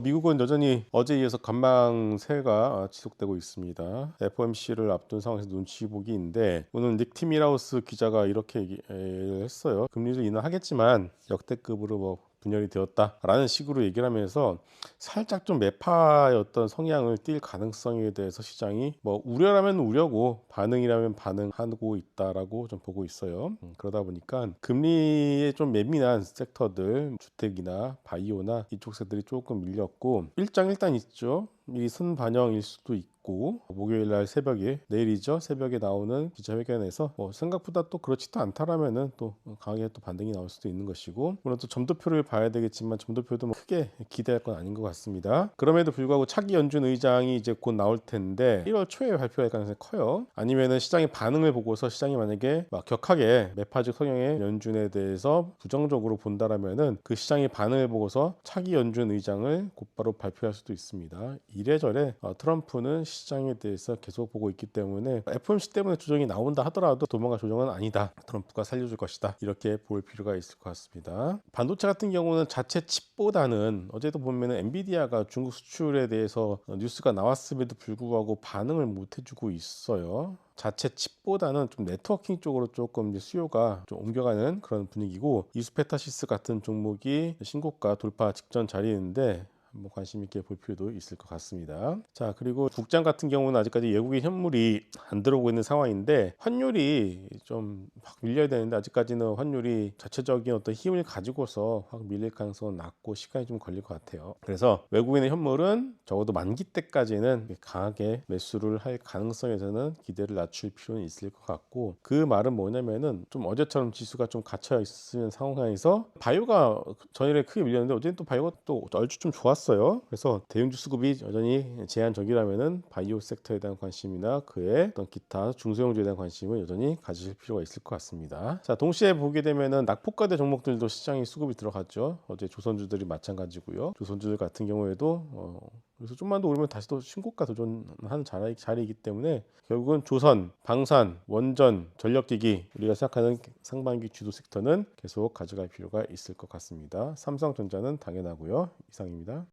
미국은 여전히 어제에 이어서 관망세가 지속되고 있습니다. FOMC를 앞둔 상황에서 눈치 보기인데, 오늘 닉 티밀하우스 기자가 이렇게 얘기를 했어요. 금리를 인하하겠지만 역대급으로 분열이 되었다라는 식으로 얘기를 하면서 살짝 좀 매파였던 성향을 띌 가능성에 대해서 시장이 우려라면 우려고 반응이라면 반응하고 있다라고 좀 보고 있어요. 그러다 보니까 금리에 좀 예민한 섹터들, 주택이나 바이오나 이쪽 섹터들이 조금 밀렸고, 일장 있죠. 이 선반영일 수도 있고, 목요일 날 새벽에, 내일이죠, 새벽에 나오는 기자회견에서 생각보다 또 그렇지도 않다라면은 또 강하게 또 반등이 나올 수도 있는 것이고, 물론 또 점도표를 봐야 되겠지만 점도표도 크게 기대할 건 아닌 것 같습니다. 그럼에도 불구하고 차기 연준 의장이 이제 곧 나올 텐데 1월 초에 발표할 가능성이 커요. 아니면은 시장의 반응을 보고서 시장이 만약에 막 격하게 매파적 성향의 연준에 대해서 부정적으로 본다라면은 그 시장의 반응을 보고서 차기 연준 의장을 곧바로 발표할 수도 있습니다. 이래저래 트럼프는 시장에 대해서 계속 보고 있기 때문에 FOMC 때문에 조정이 나온다 하더라도 도망갈 조정은 아니다. 트럼프가 살려줄 것이다. 이렇게 볼 필요가 있을 것 같습니다. 반도체 같은 경우는 자체 칩보다는 어제도 보면 엔비디아가 중국 수출에 대해서 뉴스가 나왔음에도 불구하고 반응을 못 해주고 있어요. 자체 칩보다는 좀 네트워킹 쪽으로 조금 수요가 좀 옮겨가는 그런 분위기고, 이수페타시스 같은 종목이 신고가 돌파 직전 자리인데 한번 관심 있게 볼 필요도 있을 것 같습니다. 자, 그리고 국장 같은 경우는 아직까지 외국인 현물이 안 들어오고 있는 상황인데, 환율이 좀 확 밀려야 되는데 아직까지는 환율이 자체적인 어떤 힘을 가지고서 확 밀릴 가능성은 낮고 시간이 좀 걸릴 것 같아요. 그래서 외국인의 현물은 적어도 만기 때까지는 강하게 매수를 할 가능성에서는 기대를 낮출 필요는 있을 것 같고, 그 말은 뭐냐면은 좀 어제처럼 지수가 좀 갇혀 있는 상황에서 바이오가 전일에 크게 밀렸는데 어제는 또 바이오가 또 얼추 좀 좋았어요. 그래서 대형주 수급이 여전히 제한적이라면은 바이오 섹터에 대한 관심이나 그의 어떤 기타 중소형주에 대한 관심을 여전히 가지실 필요가 있을 것 같습니다. 자, 동시에 보게 되면은 낙폭과대 종목들도 시장에 수급이 들어갔죠. 어제 조선주들이 마찬가지고요. 조선주들 같은 경우에도 그래서 좀만 더 오르면 다시 또 신고가 도전하는 자리이기 때문에 결국은 조선, 방산, 원전, 전력기기, 우리가 생각하는 상반기 주도 섹터는 계속 가져갈 필요가 있을 것 같습니다. 삼성전자는 당연하고요. 이상입니다.